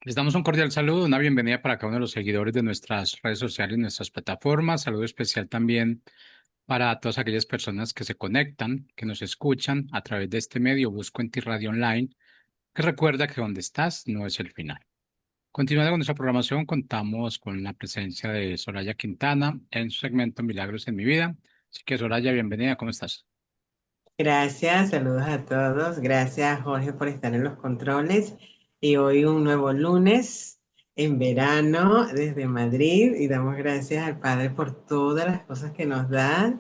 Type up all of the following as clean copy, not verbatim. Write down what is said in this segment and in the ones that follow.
Les damos un cordial saludo, una bienvenida para cada uno de los seguidores de nuestras redes sociales, nuestras plataformas. Saludo especial también para todas aquellas personas que se conectan, que nos escuchan a través de este medio Busco en Ti Radio Online, que recuerda que donde estás no es el final. Continuando con nuestra programación, contamos con la presencia de Soraya Quintana en su segmento Milagros en mi vida. Así que Soraya, bienvenida, ¿cómo estás? Gracias, saludos a todos. Gracias, Jorge, por estar en los controles. Y hoy un nuevo lunes en verano desde Madrid y damos gracias al Padre por todas las cosas que nos da.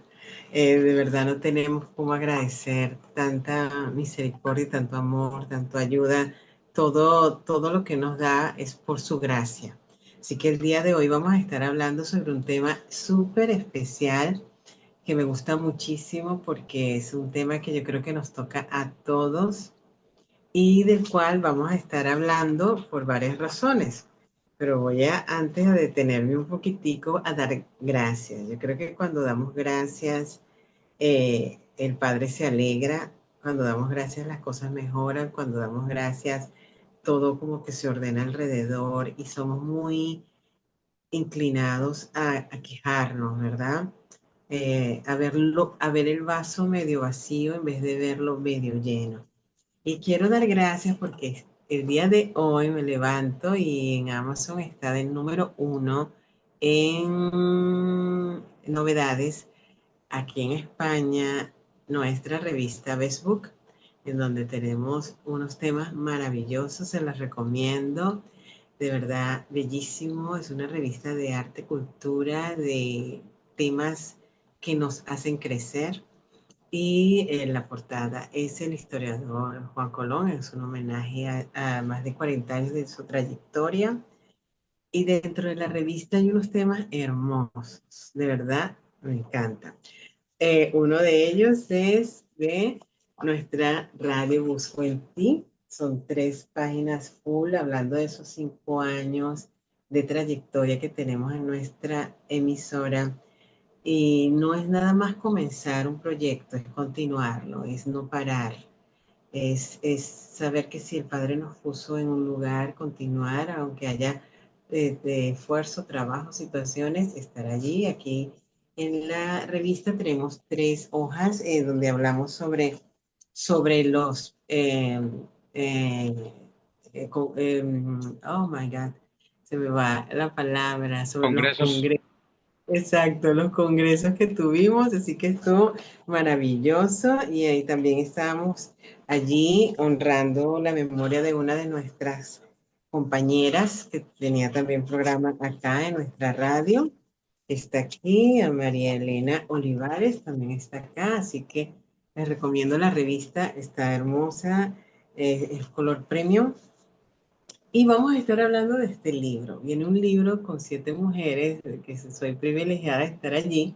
De verdad no tenemos cómo agradecer tanta misericordia, tanto amor, tanto ayuda. Todo lo que nos da es por su gracia. Así que el día de hoy vamos a estar hablando sobre un tema súper especial que me gusta muchísimo porque es un tema que yo creo que nos toca a todos y del cual vamos a estar hablando por varias razones. Pero voy a, antes de detenerme un poquitico, a dar gracias. Yo creo que cuando damos gracias, el Padre se alegra. Cuando damos gracias, las cosas mejoran. Cuando damos gracias, todo como que se ordena alrededor y somos muy inclinados a quejarnos, ¿verdad? A ver el vaso medio vacío en vez de verlo medio lleno. Y quiero dar gracias porque el día de hoy me levanto y en Amazon está del número uno en novedades aquí en España, nuestra revista Best Book, en donde tenemos unos temas maravillosos, se las recomiendo. De verdad, bellísimo. Es una revista de arte, cultura, de temas que nos hacen crecer. Y en la portada es el historiador Juan Colón, es un homenaje a más de 40 años de su trayectoria. Y dentro de la revista hay unos temas hermosos, de verdad, me encanta. Uno de ellos es de nuestra radio Busco en Ti. Son 3 páginas full hablando de esos 5 años de trayectoria que tenemos en nuestra emisora. Y no es nada más comenzar un proyecto, es continuarlo, es no parar. Es saber que si el Padre nos puso en un lugar, continuar, aunque haya de esfuerzo, trabajo, situaciones, estar allí. Aquí en la revista tenemos 3 hojas donde hablamos sobre los, eh, oh my God, se me va la palabra, sobre los Congresos. congresos. Exacto, los congresos que tuvimos, así que estuvo maravilloso y ahí también estábamos allí honrando la memoria de una de nuestras compañeras que tenía también programa acá en nuestra radio. Está aquí, a María Elena Olivares también está acá, así que les recomiendo la revista, está hermosa, es color premium y vamos a estar hablando de este libro. Viene un libro con 7 mujeres, que soy privilegiada de estar allí,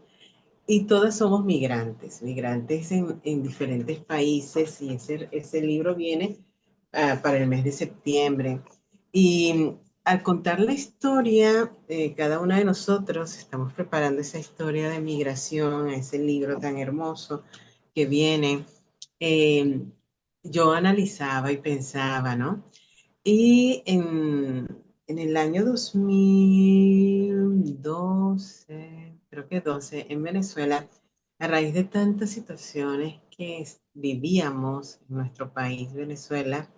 y todas somos migrantes, migrantes en diferentes países, y ese libro viene para el mes de septiembre. Y al contar la historia, cada una de nosotros estamos preparando esa historia de migración, ese libro tan hermoso que viene. eh, yo analizaba y pensaba, ¿no? Y en el año 2012, creo que 12, en Venezuela, a raíz de tantas situaciones que vivíamos en nuestro país, Venezuela,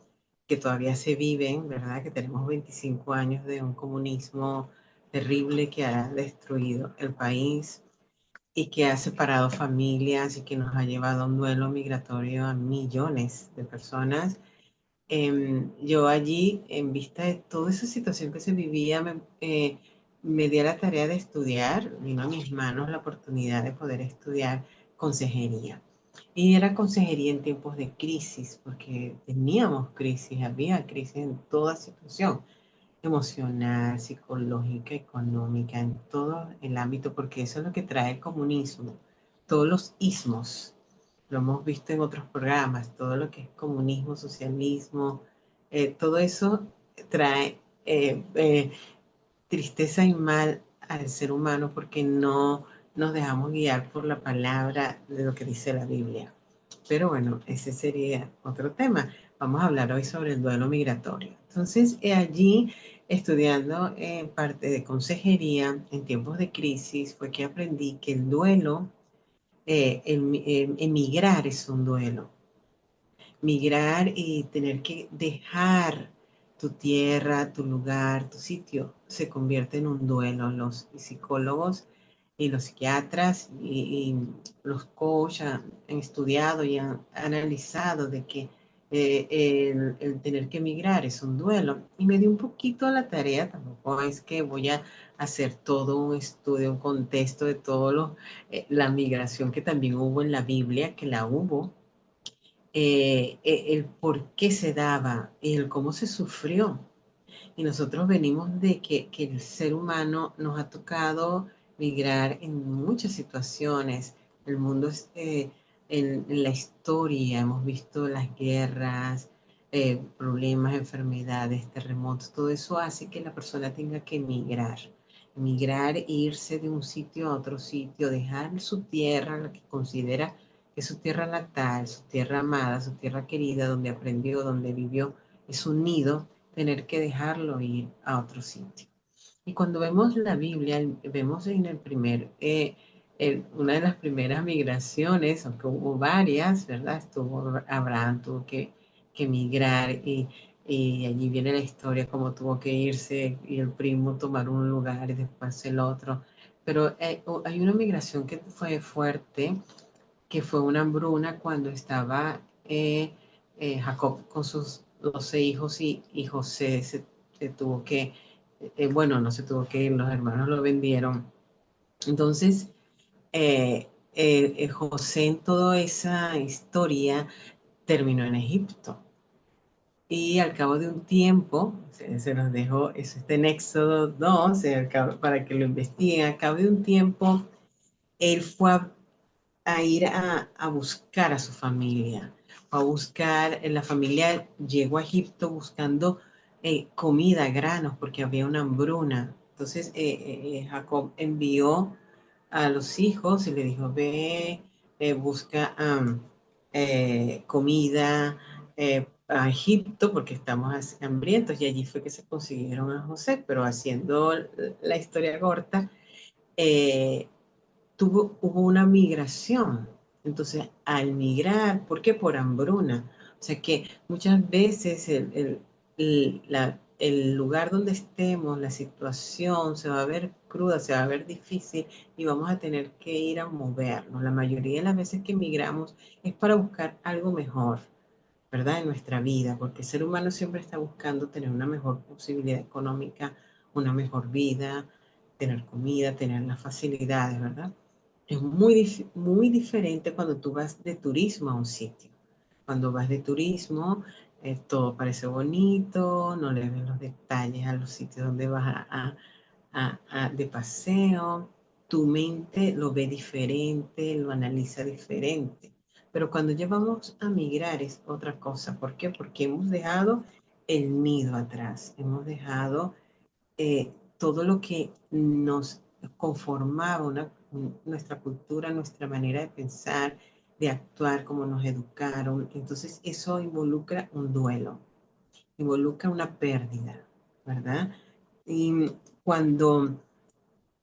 que todavía se viven, ¿verdad? Que tenemos 25 años de un comunismo terrible que ha destruido el país y que ha separado familias y que nos ha llevado a un duelo migratorio a millones de personas. Yo allí, en vista de toda esa situación que se vivía, me di a la tarea de estudiar, vino a mis manos la oportunidad de poder estudiar consejería. Y era consejería en tiempos de crisis, porque teníamos crisis, había crisis en toda situación, emocional, psicológica, económica, en todo el ámbito, porque eso es lo que trae el comunismo, todos los ismos lo hemos visto en otros programas, todo lo que es comunismo, socialismo, todo eso trae tristeza y mal al ser humano porque no nos dejamos guiar por la palabra de lo que dice la Biblia. Pero bueno, ese sería otro tema. Vamos a hablar hoy sobre el duelo migratorio. Entonces, allí, estudiando parte de consejería en tiempos de crisis, fue que aprendí que el duelo, emigrar es un duelo. Migrar y tener que dejar tu tierra, tu lugar, tu sitio, se convierte en un duelo. Los psicólogos y los psiquiatras y los coaches han estudiado y han analizado de que el tener que emigrar es un duelo. Y me dio un poquito la tarea, tampoco es que voy a hacer todo un estudio, un contexto de todo la migración que también hubo en la Biblia, que la hubo, el por qué se daba y el cómo se sufrió. Y nosotros venimos de que el ser humano nos ha tocado migrar en muchas situaciones. El mundo es, en la historia hemos visto las guerras, problemas, enfermedades, terremotos, todo eso hace que la persona tenga que emigrar. Emigrar, irse de un sitio a otro sitio, dejar su tierra, la que considera que es su tierra natal, su tierra amada, su tierra querida, donde aprendió, donde vivió, es un nido, tener que dejarlo ir a otro sitio. Y cuando vemos la Biblia, vemos en el primer, una de las primeras migraciones, aunque hubo varias, ¿verdad? Estuvo Abraham, tuvo que migrar y allí viene la historia, cómo tuvo que irse y el primo tomar un lugar y después el otro. Pero hay una migración que fue fuerte, que fue una hambruna cuando estaba Jacob con sus 12 hijos y José se tuvo que, bueno, no se tuvo que ir, los hermanos lo vendieron. Entonces, José en toda esa historia terminó en Egipto. Y al cabo de un tiempo, se nos dejó, eso está en Éxodo 2, para que lo investiguen, al cabo de un tiempo, él fue a ir a buscar a su familia, a buscar, la familia llegó a Egipto buscando comida, granos, porque había una hambruna. Entonces Jacob envió a los hijos y le dijo, ve, busca comida a Egipto porque estamos hambrientos y allí fue que se consiguieron a José, pero haciendo la historia corta, eh, hubo una migración. Entonces, al migrar, ¿por qué? Por hambruna. O sea que muchas veces el lugar donde estemos, la situación se va a ver cruda, se va a ver difícil y vamos a tener que ir a movernos. La mayoría de las veces que migramos es para buscar algo mejor, ¿verdad? En nuestra vida, porque el ser humano siempre está buscando tener una mejor posibilidad económica, una mejor vida, tener comida, tener las facilidades, ¿verdad? Es muy diferente cuando tú vas de turismo a un sitio. Cuando vas de turismo, todo parece bonito, no le ves los detalles a los sitios donde vas de paseo, tu mente lo ve diferente, lo analiza diferente. Pero cuando ya vamos a migrar es otra cosa. ¿Por qué? Porque hemos dejado el nido atrás, hemos dejado todo lo que nos conformaba nuestra cultura, nuestra manera de pensar, de actuar, como nos educaron. Entonces eso involucra un duelo, involucra una pérdida, ¿verdad? Y cuando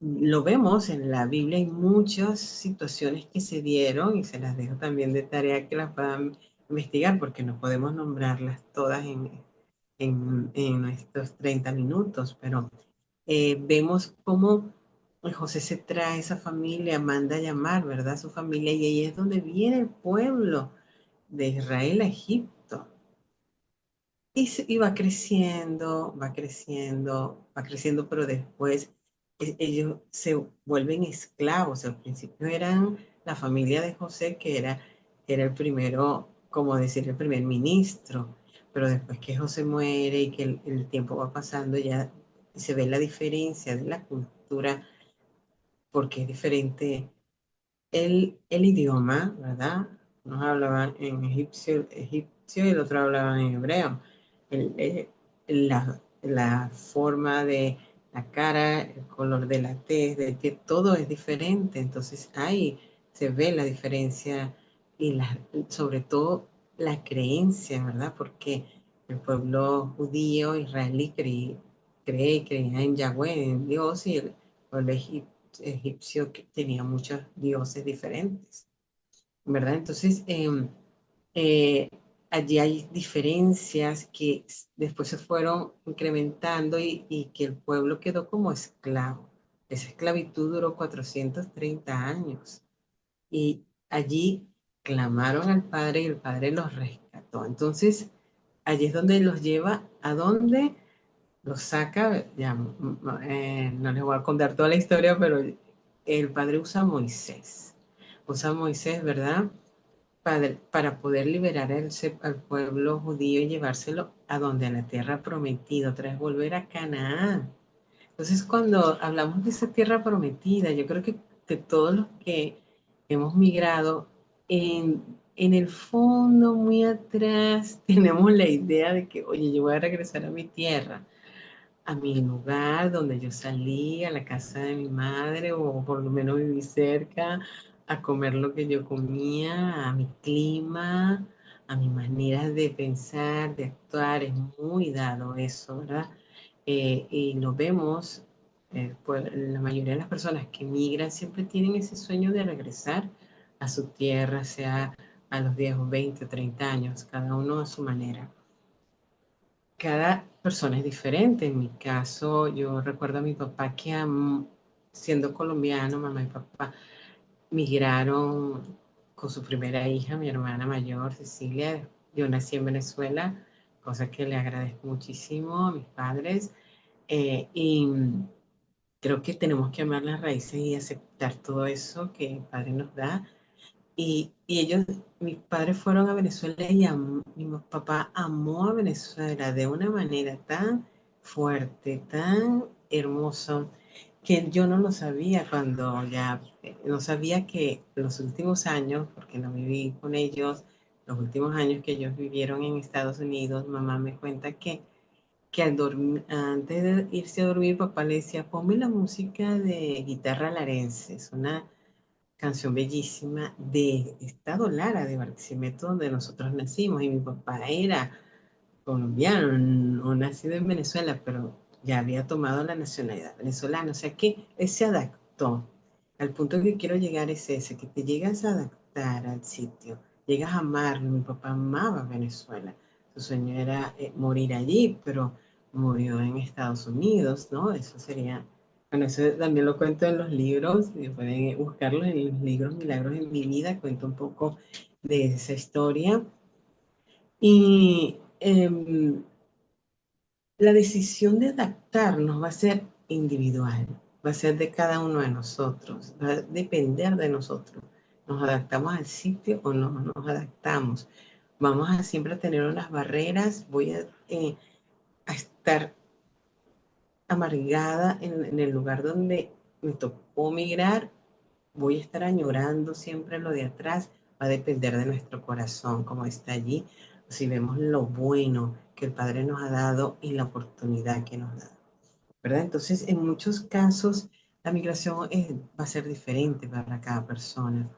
lo vemos en la Biblia, hay muchas situaciones que se dieron y se las dejo también de tarea que las puedan investigar porque no podemos nombrarlas todas en nuestros 30 minutos, pero vemos cómo José se trae esa familia, manda a llamar, ¿verdad? Su familia, y ahí es donde viene el pueblo de Israel a Egipto. Y va creciendo, va creciendo, va creciendo, pero después ellos se vuelven esclavos. Al principio eran la familia de José, era el primero, como decir, el primer ministro, pero después que José muere y que el tiempo va pasando, ya se ve la diferencia de la cultura, porque es diferente el idioma, ¿verdad? Unos hablaban en egipcio y el otro hablaban en hebreo. La forma de la cara, el color de la tez, de que todo es diferente. Entonces ahí se ve la diferencia sobre todo la creencia, ¿verdad? Porque el pueblo judío israelí creía en Yahweh, en Dios, y el pueblo egipcio que tenía muchos dioses diferentes, ¿verdad? Entonces, eh, allí hay diferencias que después se fueron incrementando y que el pueblo quedó como esclavo. Esa esclavitud duró 430 años y allí clamaron al Padre y el Padre los rescató. Entonces, allí es donde los lleva, ¿a dónde? Los saca, ya, no les voy a contar toda la historia, pero el Padre usa a Moisés, ¿verdad? Para poder liberar al pueblo judío y llevárselo a donde, a la tierra prometida, otra vez volver a Canaán. Entonces, cuando hablamos de esa tierra prometida, yo creo que todos los que hemos migrado, en, en el fondo, muy atrás, tenemos la idea de que, oye, yo voy a regresar a mi tierra, a mi lugar donde yo salí, a la casa de mi madre, o por lo menos viví cerca, a comer lo que yo comía, a mi clima, a mi manera de pensar, de actuar. Es muy dado eso, ¿verdad? Y lo vemos, pues la mayoría de las personas que migran siempre tienen ese sueño de regresar a su tierra, sea a los 10 o 20 o 30 años, cada uno a su manera. Cada persona es diferente. En mi caso, yo recuerdo a mi papá que siendo colombiano, mamá y papá migraron con su primera hija, mi hermana mayor, Cecilia. Yo nací en Venezuela, cosa que le agradezco muchísimo a mis padres. Y creo que tenemos que amar las raíces y aceptar todo eso que el Padre nos da. Y ellos, mis padres fueron a Venezuela y mi papá amó a Venezuela de una manera tan fuerte, tan hermoso, que yo no lo sabía cuando ya, no sabía que los últimos años, porque no viví con ellos, los últimos años que ellos vivieron en Estados Unidos, mamá me cuenta que al dormir, antes de irse a dormir, papá le decía, ponme la música de Guitarra Larense, es una canción bellísima de Estado Lara, de Barquisimeto, donde nosotros nacimos, y mi papá era colombiano, no nacido en Venezuela, pero ya había tomado la nacionalidad venezolana, o sea que él se adaptó. Al punto que quiero llegar es ese, que te llegas a adaptar al sitio, llegas a amarlo. Mi papá amaba Venezuela, su sueño era morir allí, pero murió en Estados Unidos, ¿no? Eso sería, bueno, eso también lo cuento en los libros, y pueden buscarlo en los libros Milagros en mi vida, cuento un poco de esa historia. Y la decisión de adaptarnos va a ser individual, va a ser de cada uno de nosotros, va a depender de nosotros. ¿Nos adaptamos al sitio o no nos adaptamos? Vamos a siempre tener unas barreras, a estar amargada en el lugar donde me tocó migrar, voy a estar añorando siempre lo de atrás, va a depender de nuestro corazón, como está allí, si vemos lo bueno que el Padre nos ha dado y la oportunidad que nos da, ¿verdad? Entonces, en muchos casos, la migración va a ser diferente para cada persona.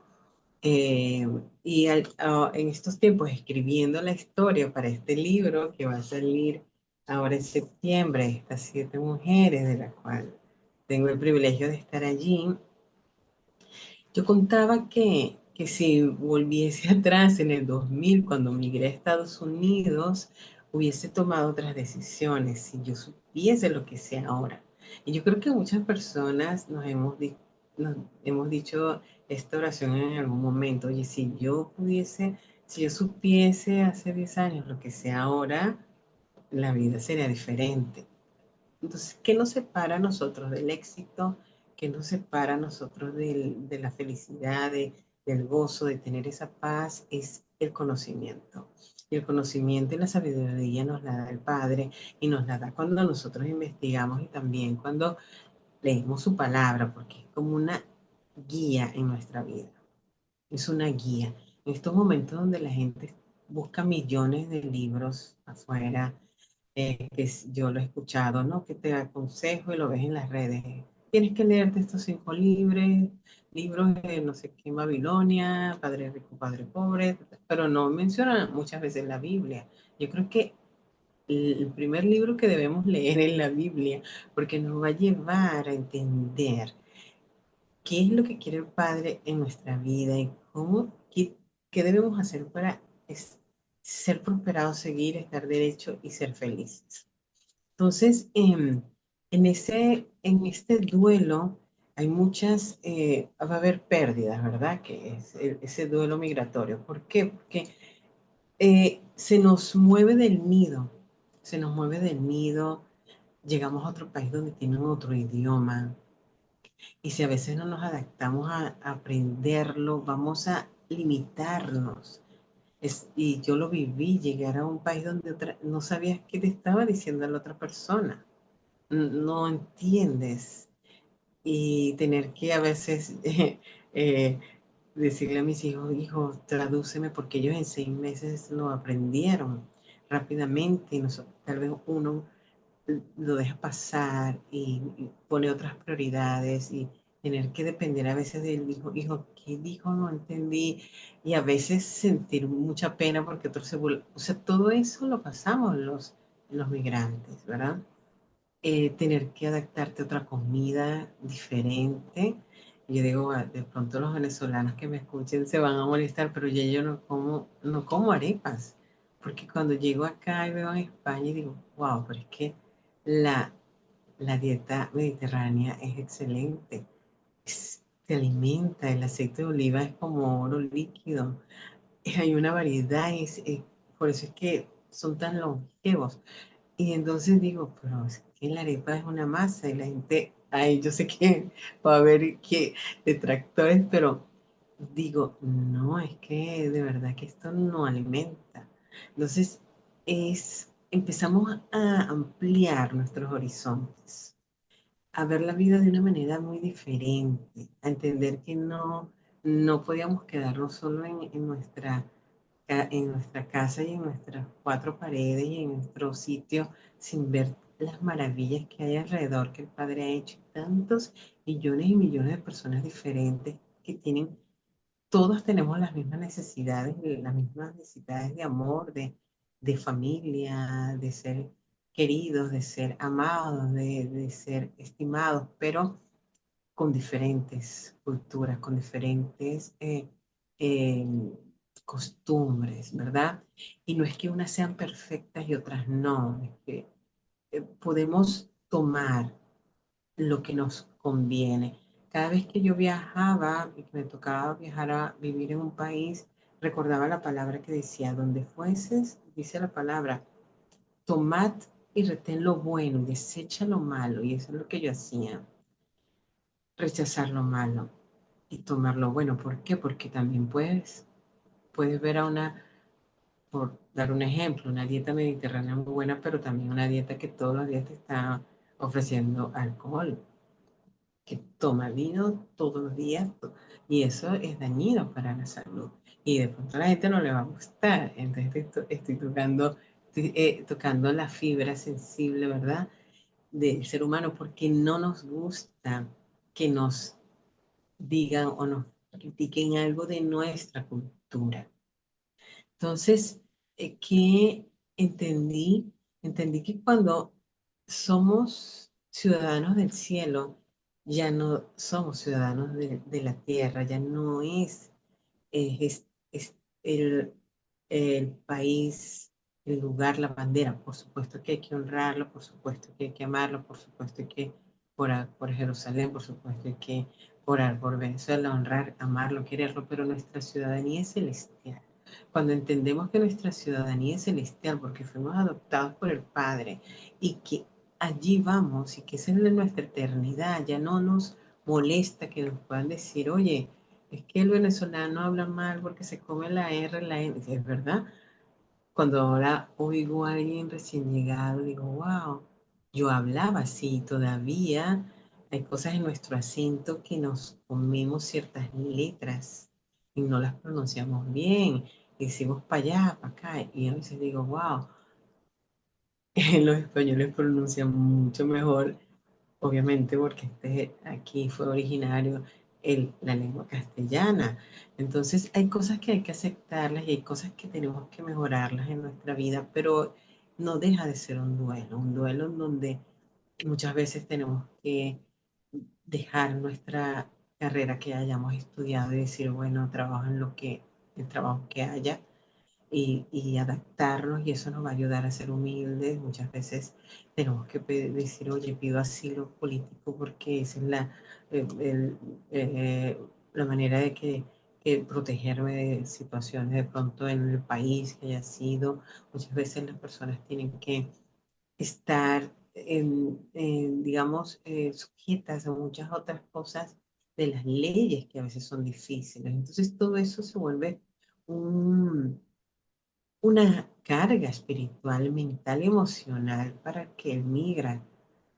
Eh, en estos tiempos, escribiendo la historia para este libro que va a salir ahora en septiembre, estas 7 mujeres, de la cual tengo el privilegio de estar allí, yo contaba que si volviese atrás en el 2000, cuando migré a Estados Unidos, hubiese tomado otras decisiones, si yo supiese lo que sé ahora. Y yo creo que muchas personas nos hemos dicho esta oración en algún momento, oye, si yo supiese hace 10 años lo que sé ahora, la vida sería diferente. Entonces, ¿qué nos separa a nosotros del éxito? ¿Qué nos separa a nosotros de la felicidad, del gozo, de tener esa paz? Es el conocimiento. Y el conocimiento y la sabiduría nos la da el Padre y nos la da cuando nosotros investigamos y también cuando leemos su palabra, porque es como una guía en nuestra vida. Es una guía. En estos momentos donde la gente busca millones de libros afuera, yo lo he escuchado, ¿no? Que te aconsejo y lo ves en las redes. Tienes que leerte estos 5 libros, libros de no sé qué, Babilonia, Padre Rico, Padre Pobre, pero no mencionan muchas veces la Biblia. Yo creo que el primer libro que debemos leer es la Biblia, porque nos va a llevar a entender qué es lo que quiere el Padre en nuestra vida y qué debemos hacer para ser prosperados, seguir, estar derecho y ser felices. Entonces, en este duelo hay va a haber pérdidas, ¿verdad? Que es ese duelo migratorio. ¿Por qué? Porque se nos mueve del nido, se nos mueve del nido, llegamos a otro país donde tienen otro idioma, y si a veces no nos adaptamos a aprenderlo, vamos a limitarnos. Y yo lo viví, llegar a un país donde no sabías qué te estaba diciendo la otra persona. No entiendes. Y tener que a veces eh, decirle a mis hijos, hijos, tradúceme, porque ellos en 6 meses lo aprendieron rápidamente. Y tal vez uno lo deja pasar y pone otras prioridades y tener que depender a veces del hijo, hijo, ¿qué dijo? No entendí. Y a veces sentir mucha pena porque otros O sea, todo eso lo pasamos los migrantes, ¿verdad? Tener que adaptarte a otra comida diferente. Yo digo, "Ah, de pronto los venezolanos que me escuchen se van a molestar, pero ya yo no como arepas, porque cuando llego acá y veo en España y digo, wow, pero es que la, la dieta mediterránea es excelente. Te alimenta, el aceite de oliva es como oro líquido. Hay una variedad, por eso es que son tan longevos. Y entonces digo, pero es que la arepa es una masa y la gente, ay, yo sé que va a haber que detractores, pero digo, no, es que de verdad que esto no alimenta. Entonces, empezamos a ampliar nuestros horizontes, a ver la vida de una manera muy diferente, a entender que no podíamos quedarnos solo en nuestra casa y en nuestras cuatro paredes y en nuestro sitio sin ver las maravillas que hay alrededor que el Padre ha hecho. Tantos millones y millones de personas diferentes que todos tenemos las mismas necesidades, las mismas necesidades de amor, de familia, de ser queridos, de ser amados, de ser estimados, pero con diferentes culturas, con diferentes eh, costumbres, ¿verdad? Y no es que unas sean perfectas y otras no, es que podemos tomar lo que nos conviene. Cada vez que yo viajaba y que me tocaba viajar a vivir en un país, recordaba la palabra que decía, donde fueses, dice la palabra, tomad y retén lo bueno y desecha lo malo. Y eso es lo que yo hacía, rechazar lo malo y tomar lo bueno. ¿Por qué? Porque también puedes ver por dar un ejemplo, una dieta mediterránea muy buena, pero también una dieta que todos los días te está ofreciendo alcohol, que toma vino todos los días y eso es dañino para la salud. Y de pronto a la gente no le va a gustar. Entonces estoy tocando la fibra sensible, ¿verdad? Del ser humano porque no nos gusta que nos digan o nos critiquen algo de nuestra cultura. Entonces, ¿qué entendí? Entendí que cuando somos ciudadanos del cielo, ya no somos ciudadanos de la tierra, ya no es el país, el lugar, la bandera. Por supuesto que hay que honrarlo, por supuesto que hay que amarlo, por supuesto que orar por Jerusalén, por supuesto hay que orar por Venezuela, honrar, amarlo, quererlo, pero nuestra ciudadanía es celestial. Cuando entendemos que nuestra ciudadanía es celestial porque fuimos adoptados por el Padre y que allí vamos y que esa es nuestra eternidad, ya no nos molesta que nos puedan decir, oye, es que el venezolano habla mal porque se come la R, la N. Es verdad. Cuando ahora oigo a alguien recién llegado, digo, wow, yo hablaba así, todavía hay cosas en nuestro acento que nos comemos ciertas letras y no las pronunciamos bien. Y decimos para allá, para acá. Y a veces digo, wow, los españoles pronuncian mucho mejor, obviamente porque este aquí fue originario. la lengua castellana. Entonces hay cosas que hay que aceptarlas y hay cosas que tenemos que mejorarlas en nuestra vida, pero no deja de ser un duelo en donde muchas veces tenemos que dejar nuestra carrera que hayamos estudiado y decir, bueno, trabajo en el trabajo que haya y adaptarnos y eso nos va a ayudar a ser humildes. Muchas veces tenemos que decir, oye, pido asilo político porque esa es eh, el- la manera de que protegerme de situaciones de pronto en el país que haya sido. Muchas veces las personas tienen que estar, digamos, sujetas a muchas otras cosas de las leyes que a veces son difíciles. Entonces todo eso se vuelve un, una carga espiritual, mental y emocional para que migra,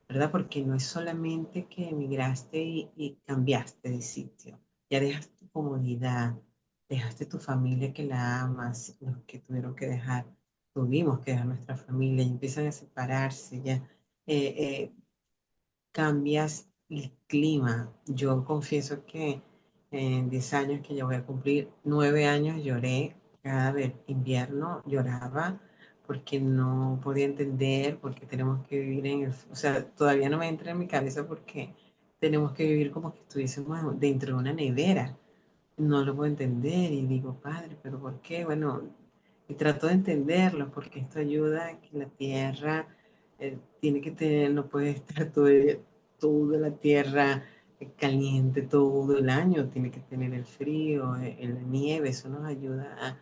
¿verdad? Porque no es solamente que emigraste y cambiaste de sitio, ya dejaste tu comodidad, dejaste tu familia que la amas, los que tuvieron que dejar, tuvimos que dejar nuestra familia y empiezan a separarse, ya cambias el clima. Yo confieso que en 10 años que ya voy a cumplir, 9 años lloré cada vez invierno, lloraba porque no podía entender, porque tenemos que vivir o sea, todavía no me entra en mi cabeza porque tenemos que vivir como que estuviésemos dentro de una nevera. No lo puedo entender y digo, padre, pero ¿por qué? Bueno, y trato de entenderlo porque esto ayuda a que la tierra tiene que tener, no puede estar toda la tierra caliente todo el año, tiene que tener el frío, la nieve, eso nos ayuda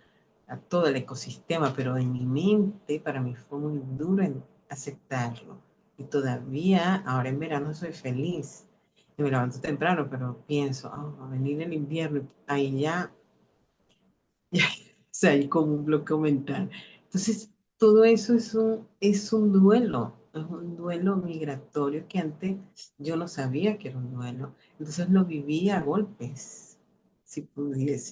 a todo el ecosistema, pero en mi mente para mí fue muy duro en aceptarlo. Y todavía, ahora en verano soy feliz y me levanto temprano, pero pienso, "Ah, va a venir el invierno, y ahí ya, ya, o sea, hay como un bloqueo mental". Entonces, todo eso es un duelo migratorio que antes yo no sabía que era un duelo. Entonces lo viví a golpes, si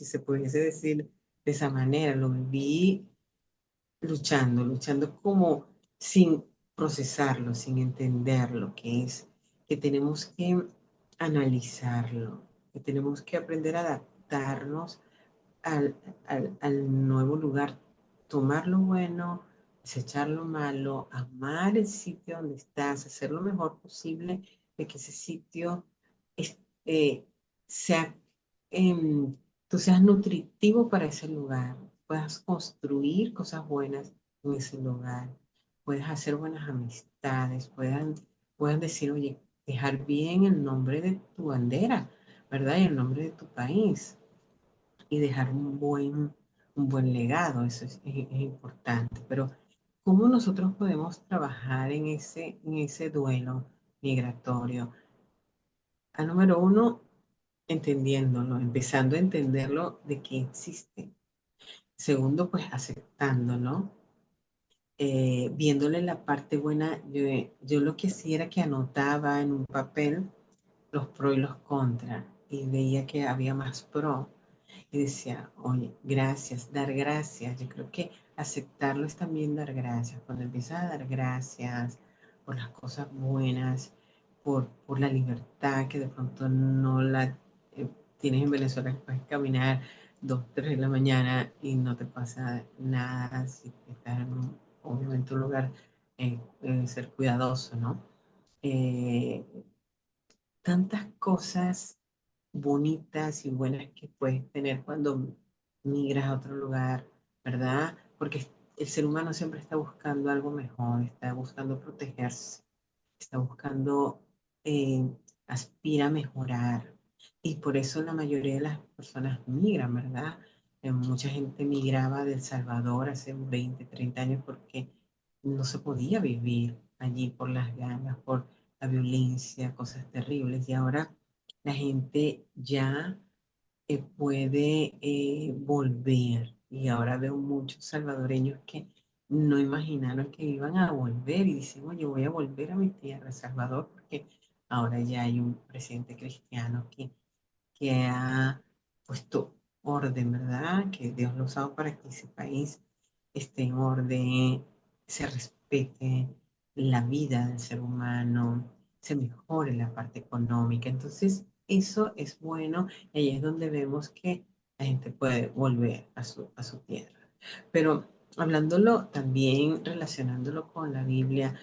se pudiese decir de esa manera, lo viví luchando como sin procesarlo, sin entender lo que es, que tenemos que analizarlo, que tenemos que aprender a adaptarnos al nuevo lugar, tomar lo bueno, desechar lo malo, amar el sitio donde estás, hacer lo mejor posible de que ese sitio es- eh, sea, tú seas nutritivo para ese lugar, puedas construir cosas buenas en ese lugar, puedas hacer buenas amistades, puedan decir, oye, dejar bien el nombre de tu bandera, ¿verdad? Y el nombre de tu país y dejar un buen legado, eso es importante. Pero, ¿cómo nosotros podemos trabajar en ese duelo migratorio? A número uno, entendiéndolo, empezando a entenderlo de que existe. Segundo, pues aceptándolo, viéndole la parte buena. Yo lo que hacía era que anotaba en un papel los pros y los contras y veía que había más pro y decía, oye, gracias, dar gracias. Yo creo que aceptarlo es también dar gracias. Cuando empiezas a dar gracias por las cosas buenas, por la libertad que de pronto no la tienes en Venezuela, que puedes caminar 2, 3 de la mañana y no te pasa nada, si estás en obviamente un lugar, ser cuidadoso, ¿no? Eh, tantas cosas bonitas y buenas que puedes tener cuando migras a otro lugar, ¿verdad? Porque el ser humano siempre está buscando algo mejor, está buscando protegerse, está buscando, eh, aspira a mejorar. Y por eso la mayoría de las personas migran, ¿verdad? Mucha gente migraba de El Salvador hace 20, 30 años porque no se podía vivir allí por las ganas, por la violencia, cosas terribles. Y ahora la gente ya puede volver. Y ahora veo muchos salvadoreños que no imaginaron que iban a volver y dicen, oye, voy a volver a mi tierra, Salvador, porque ahora ya hay un presidente cristiano que ha puesto orden, ¿verdad? Que Dios lo ha usado para que ese país esté en orden, se respete la vida del ser humano, se mejore la parte económica. Entonces, eso es bueno y ahí es donde vemos que la gente puede volver a su tierra. Pero hablándolo también, relacionándolo con la Biblia,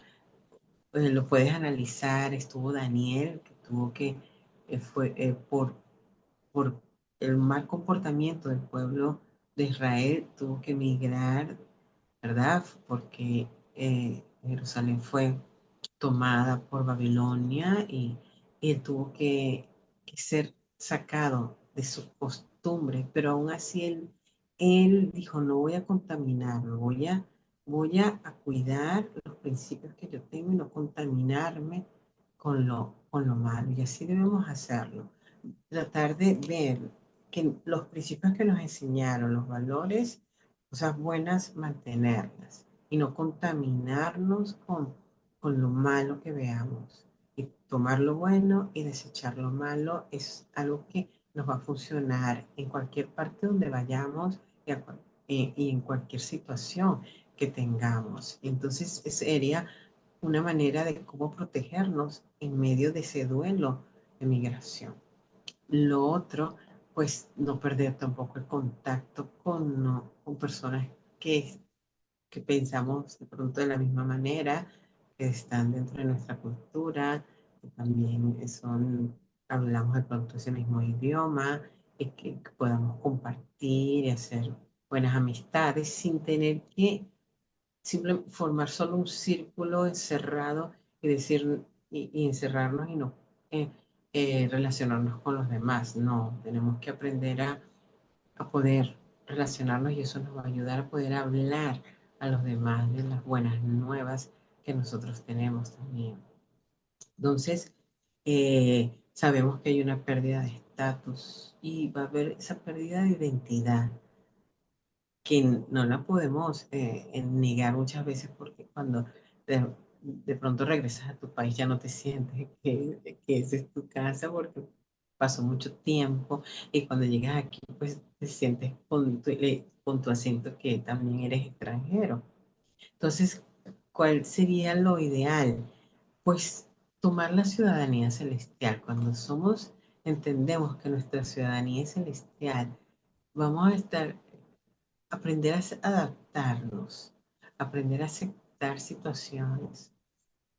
lo puedes analizar. Estuvo Daniel, que tuvo que, fue por el mal comportamiento del pueblo de Israel, tuvo que emigrar, ¿verdad? Porque Jerusalén fue tomada por Babilonia y él tuvo que ser sacado de sus costumbres, pero aún así él dijo, no voy a contaminarme, voy a cuidar los principios que yo tengo y no contaminarme con lo malo. Y así debemos hacerlo. Tratar de ver que los principios que nos enseñaron, los valores, cosas buenas, mantenerlas y no contaminarnos con lo malo que veamos. Y tomar lo bueno y desechar lo malo es algo que nos va a funcionar en cualquier parte donde vayamos y en cualquier situación que tengamos. Entonces, sería una manera de cómo protegernos en medio de ese duelo de migración. Lo otro, pues no perder tampoco el contacto con, no, con personas que, que pensamos de pronto de la misma manera, que están dentro de nuestra cultura, que también son, hablamos de pronto ese mismo idioma, y que podamos compartir y hacer buenas amistades sin tener que formar solo un círculo encerrado y decir y encerrarnos y no eh, relacionarnos con los demás. No, tenemos que aprender a poder relacionarnos y eso nos va a ayudar a poder hablar a los demás de las buenas nuevas que nosotros tenemos también. Entonces, sabemos que hay una pérdida de estatus y va a haber esa pérdida de identidad que no la podemos negar muchas veces porque cuando de pronto regresas a tu país ya no te sientes que esa es tu casa porque pasó mucho tiempo y cuando llegas aquí pues te sientes con tu acento que también eres extranjero. Entonces, ¿cuál sería lo ideal? Pues tomar la ciudadanía celestial. Cuando entendemos que nuestra ciudadanía es celestial, vamos a estar aprender a adaptarnos, aprender a aceptar situaciones,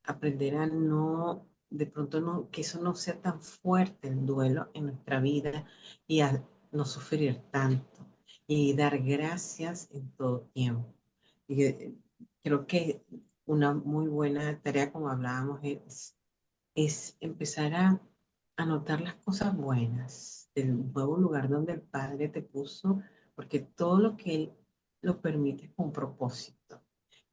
aprender a no, de pronto no, que eso no sea tan fuerte el duelo en nuestra vida y a no sufrir tanto y dar gracias en todo tiempo. Y creo que una muy buena tarea, como hablábamos, es empezar a notar las cosas buenas del nuevo lugar donde el Padre te puso, porque todo lo que Él lo permite es con un propósito.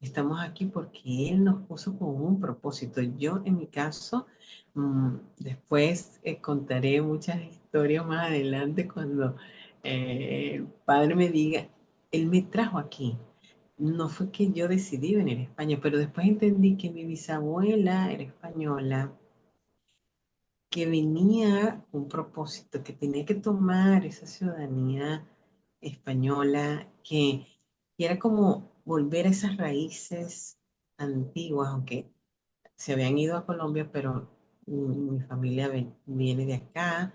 Estamos aquí porque Él nos puso con un propósito. Yo, en mi caso, después contaré muchas historias más adelante cuando el Padre me diga, Él me trajo aquí. No fue que yo decidí venir a España, pero después entendí que mi bisabuela era española, que venía con un propósito, que tenía que tomar esa ciudadanía española, que era como volver a esas raíces antiguas, aunque se habían ido a Colombia, pero mi familia viene de acá,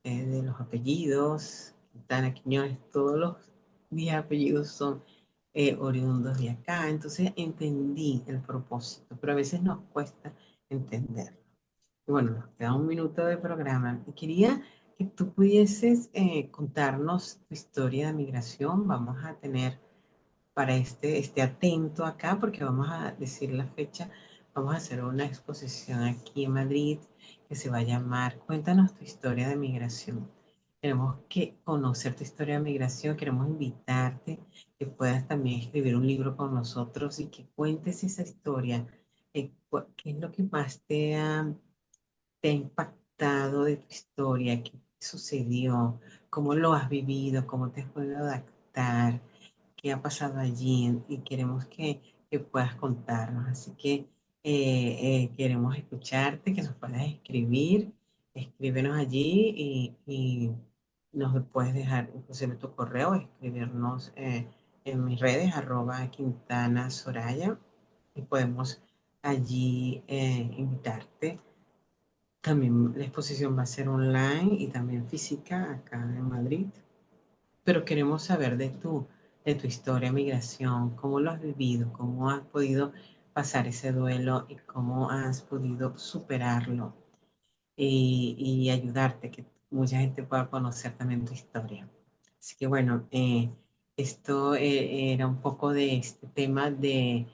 de los apellidos, Quintana, Quiñones, todos los mis apellidos son oriundos de acá, entonces entendí el propósito, pero a veces nos cuesta entenderlo. Y bueno, nos queda un minuto de programa. Y quería que tú pudieses contarnos tu historia de migración. Vamos a tener para esté atento acá porque vamos a decir la fecha. Vamos a hacer una exposición aquí en Madrid que se va a llamar Cuéntanos tu historia de migración. Queremos que conocer tu historia de migración, queremos invitarte que puedas también escribir un libro con nosotros y que cuentes esa historia. ¿Qué es lo que más te ha impactado de tu historia? ¿Qué sucedió? ¿Cómo lo has vivido? ¿Cómo te has podido adaptar? ¿Qué ha pasado allí? Y queremos que puedas contarnos. Así que queremos escucharte, que nos puedas escribir. Escríbenos allí y nos puedes dejar inclusive tu correo, escribirnos en mis redes, @Quintana Soraya, y podemos allí invitarte También la exposición va a ser online y también física acá en Madrid. Pero queremos saber de tu historia de migración, cómo lo has vivido, cómo has podido pasar ese duelo y cómo has podido superarlo y ayudarte, que mucha gente pueda conocer también tu historia. Así que bueno, esto era un poco de este tema del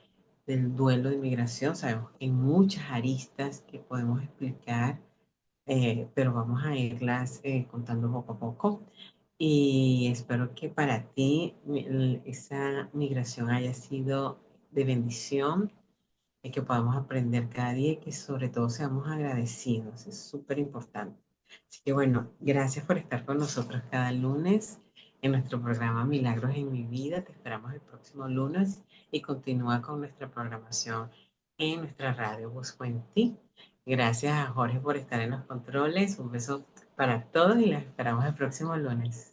duelo de migración. Sabemos que hay muchas aristas que podemos explicar, pero vamos a irlas contando poco a poco. Y espero que para ti esa migración haya sido de bendición y que podamos aprender cada día y que sobre todo seamos agradecidos. Es súper importante. Así que bueno, gracias por estar con nosotros cada lunes en nuestro programa Milagros en mi vida. Te esperamos el próximo lunes y continúa con nuestra programación en nuestra radio Busco en Ti. Gracias a Jorge por estar en los controles. Un beso para todos y los esperamos el próximo lunes.